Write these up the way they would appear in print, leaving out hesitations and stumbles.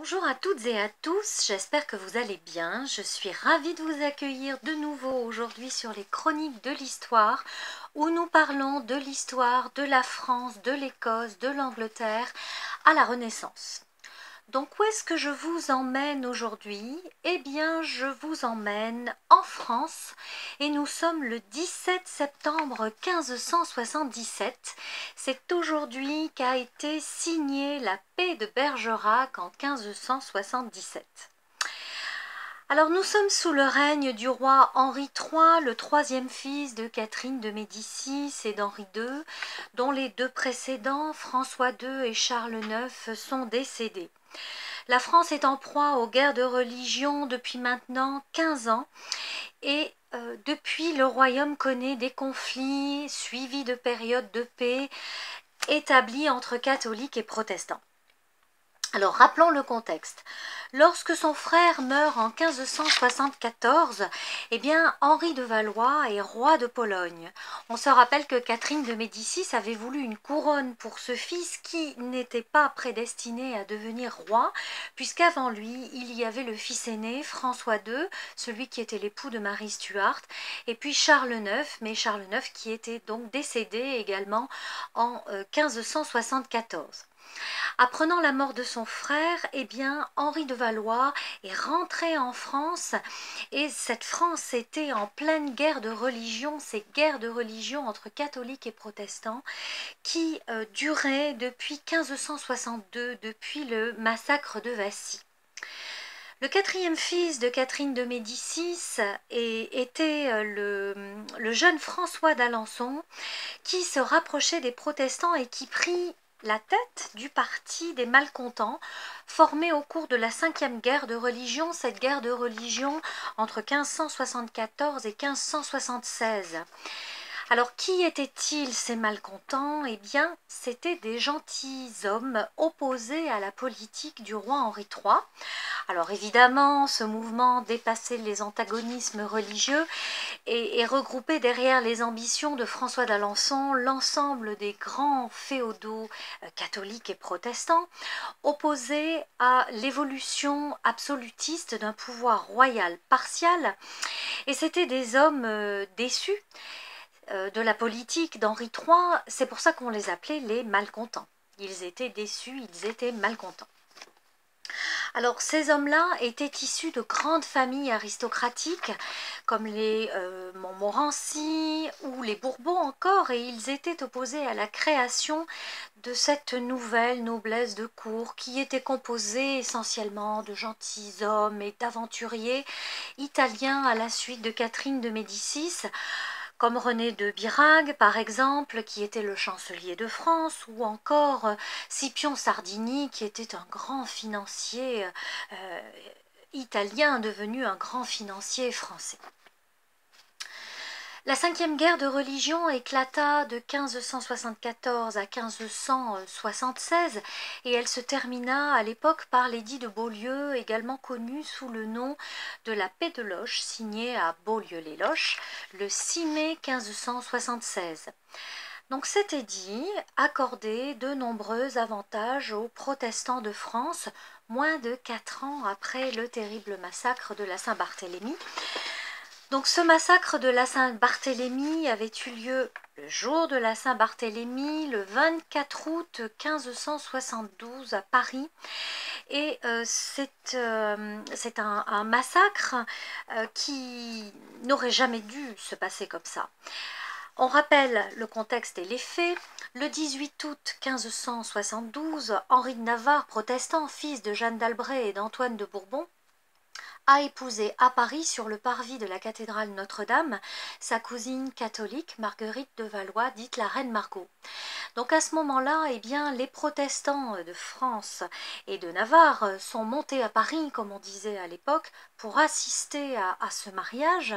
Bonjour à toutes et à tous, j'espère que vous allez bien. Je suis ravie de vous accueillir de nouveau aujourd'hui sur les Chroniques de l'Histoire où nous parlons de l'histoire de la France, de l'Écosse, de l'Angleterre à la Renaissance. Donc où est-ce que je vous emmène aujourd'hui? Eh bien je vous emmène en France et nous sommes le 17 septembre 1577. C'est aujourd'hui qu'a été signée la paix de Bergerac en 1577. Alors nous sommes sous le règne du roi Henri III, le troisième fils de Catherine de Médicis et d'Henri II, dont les deux précédents, François II et Charles IX, sont décédés. La France est en proie aux guerres de religion depuis maintenant 15 ans et depuis le royaume connaît des conflits suivis de périodes de paix établies entre catholiques et protestants. Alors rappelons le contexte. Lorsque son frère meurt en 1574, eh bien Henri de Valois est roi de Pologne. On se rappelle que Catherine de Médicis avait voulu une couronne pour ce fils qui n'était pas prédestiné à devenir roi, puisqu'avant lui, il y avait le fils aîné, François II, celui qui était l'époux de Marie Stuart, et puis Charles IX, mais Charles IX qui était donc décédé également en 1574. Apprenant la mort de son frère, eh bien, Henri de Valois est rentré en France et cette France était en pleine guerre de religion, ces guerres de religion entre catholiques et protestants qui duraient depuis 1562, depuis le massacre de Vassy. Le quatrième fils de Catherine de Médicis était le jeune François d'Alençon qui se rapprochait des protestants et qui prit la tête du parti des malcontents formé au cours de la 5e guerre de religion, cette guerre de religion entre 1574 et 1576. Alors qui étaient-ils ces malcontents? Eh bien, c'étaient des gentilshommes opposés à la politique du roi Henri III. Alors évidemment, ce mouvement dépassait les antagonismes religieux et regroupait derrière les ambitions de François d'Alençon l'ensemble des grands féodaux catholiques et protestants, opposés à l'évolution absolutiste d'un pouvoir royal partial. Et c'étaient des hommes déçus de la politique d'Henri III, c'est pour ça qu'on les appelait les malcontents. Ils étaient déçus, ils étaient malcontents. Alors ces hommes-là étaient issus de grandes familles aristocratiques comme les Montmorency ou les Bourbons encore, et ils étaient opposés à la création de cette nouvelle noblesse de cour qui était composée essentiellement de gentilshommes et d'aventuriers italiens à la suite de Catherine de Médicis, comme René de Birague par exemple, qui était le chancelier de France, ou encore Scipion Sardini, qui était un grand financier italien devenu un grand financier français. La 5e guerre de religion éclata de 1574 à 1576 et elle se termina à l'époque par l'édit de Beaulieu, également connu sous le nom de la paix de Loches, signée à Beaulieu-les-Loches le 6 mai 1576. Donc cet édit accordait de nombreux avantages aux protestants de France, moins de 4 ans après le terrible massacre de la Saint-Barthélemy. Donc ce massacre de la Saint-Barthélemy avait eu lieu le jour de la Saint-Barthélemy, le 24 août 1572 à Paris. Et c'est un massacre qui n'aurait jamais dû se passer comme ça. On rappelle le contexte et les faits. Le 18 août 1572, Henri de Navarre, protestant, fils de Jeanne d'Albret et d'Antoine de Bourbon, a épousé à Paris, sur le parvis de la cathédrale Notre-Dame, sa cousine catholique Marguerite de Valois, dite la Reine Margot. Donc à ce moment-là, eh bien, les protestants de France et de Navarre sont montés à Paris, comme on disait à l'époque, pour assister à ce mariage.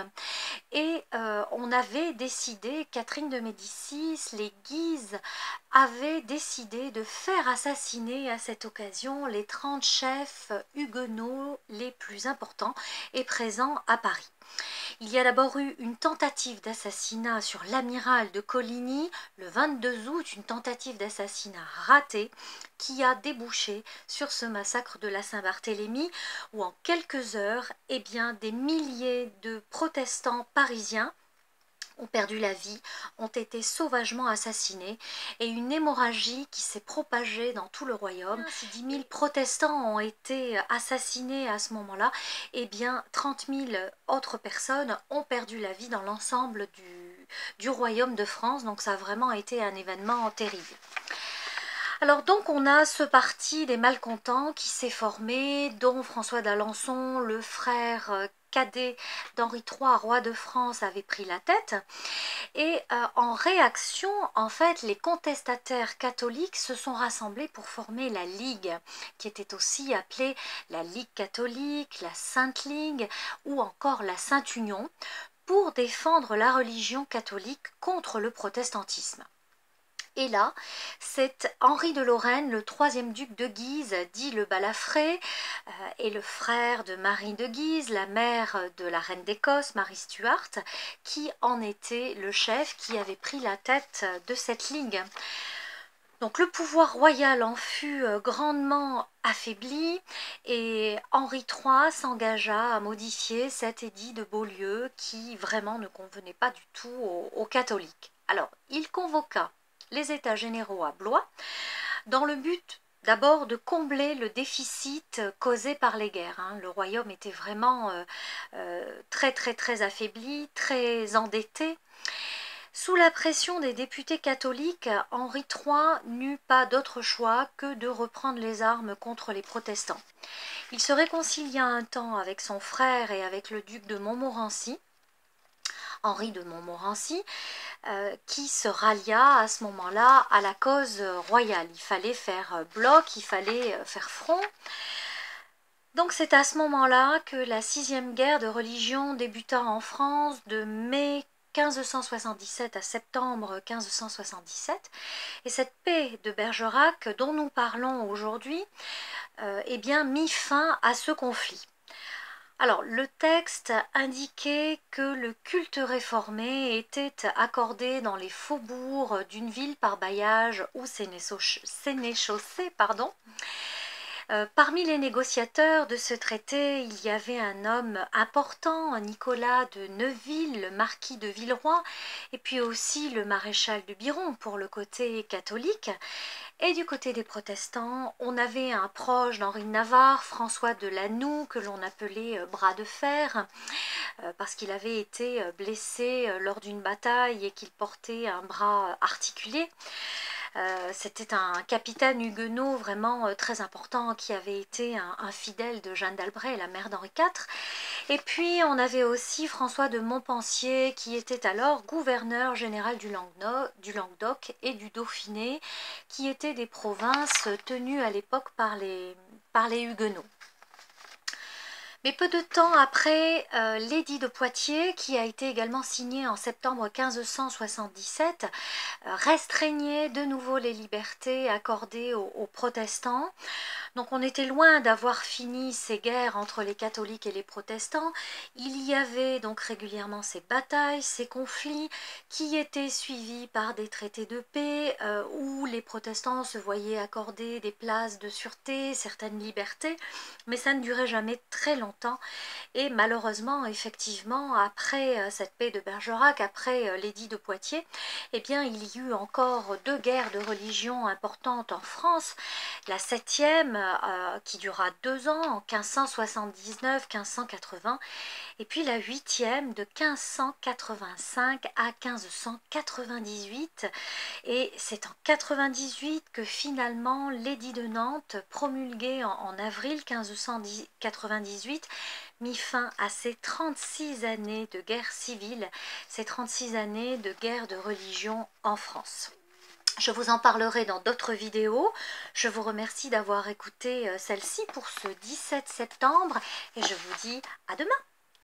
Et on avait décidé, Catherine de Médicis, les Guises, avaient décidé de faire assassiner à cette occasion les 30 chefs huguenots les plus importants et présents à Paris. Il y a d'abord eu une tentative d'assassinat sur l'amiral de Coligny le 22 août, une tentative d'assassinat ratée qui a débouché sur ce massacre de la Saint-Barthélemy où en quelques heures, eh bien, des milliers de protestants parisiens ont perdu la vie, ont été sauvagement assassinés et une hémorragie qui s'est propagée dans tout le royaume. Si 10 000 protestants ont été assassinés à ce moment-là, eh bien 30 000 autres personnes ont perdu la vie dans l'ensemble du royaume de France, donc ça a vraiment été un événement terrible. Alors donc on a ce parti des malcontents qui s'est formé, dont François d'Alençon, le frère cadet d'Henri III, roi de France, avait pris la tête. Et en réaction, en fait, les contestataires catholiques se sont rassemblés pour former la Ligue, qui était aussi appelée la Ligue catholique, la Sainte Ligue ou encore la Sainte Union, pour défendre la religion catholique contre le protestantisme. Et là, c'est Henri de Lorraine, le troisième duc de Guise, dit le Balafré, et le frère de Marie de Guise, la mère de la reine d'Écosse, Marie Stuart, qui en était le chef, qui avait pris la tête de cette ligue. Donc le pouvoir royal en fut grandement affaibli et Henri III s'engagea à modifier cet édit de Beaulieu qui vraiment ne convenait pas du tout aux catholiques. Alors, il convoqua les États généraux à Blois, dans le but d'abord de combler le déficit causé par les guerres. Le royaume était vraiment très affaibli, très endetté. Sous la pression des députés catholiques, Henri III n'eut pas d'autre choix que de reprendre les armes contre les protestants. Il se réconcilia un temps avec son frère et avec le duc de Montmorency, Henri de Montmorency, qui se rallia à ce moment-là à la cause royale. Il fallait faire bloc, il fallait faire front. Donc c'est à ce moment-là que la 6e guerre de religion débuta en France de mai 1577 à septembre 1577. Et cette paix de Bergerac dont nous parlons aujourd'hui eh bien, mit fin à ce conflit. Alors, le texte indiquait que le culte réformé était accordé dans les faubourgs d'une ville par bailliage ou sénéchaussée, pardon. Parmi les négociateurs de ce traité, il y avait un homme important, Nicolas de Neuville, le marquis de Villeroy, et puis aussi le maréchal de Biron pour le côté catholique. Et du côté des protestants, on avait un proche d'Henri de Navarre, François de Lanoux, que l'on appelait bras de fer, parce qu'il avait été blessé lors d'une bataille et qu'il portait un bras articulé. C'était un capitaine huguenot vraiment très important qui avait été un fidèle de Jeanne d'Albret, la mère d'Henri IV. Et puis on avait aussi François de Montpensier qui était alors gouverneur général du Languedoc et du Dauphiné, qui étaient des provinces tenues à l'époque par les huguenots. Mais peu de temps après l'édit de Poitiers, qui a été également signé en septembre 1577, restreignait de nouveau les libertés accordées aux protestants. Donc on était loin d'avoir fini ces guerres entre les catholiques et les protestants. Il y avait donc régulièrement ces batailles, ces conflits qui étaient suivis par des traités de paix où les protestants se voyaient accorder des places de sûreté, certaines libertés, mais ça ne durait jamais très longtemps. Et malheureusement, effectivement, après cette paix de Bergerac, après l'édit de Poitiers, eh bien il y eut encore 2 guerres de religion importantes en France. La 7e qui dura 2 ans, en 1579-1580, et puis la 8e de 1585 à 1598. Et c'est en 98 que finalement l'édit de Nantes, promulgué en avril 1598, mit fin à ces 36 années de guerre civile, ces 36 années de guerre de religion en France. Je vous en parlerai dans d'autres vidéos. Je vous remercie d'avoir écouté celle-ci pour ce 17 septembre et je vous dis à demain.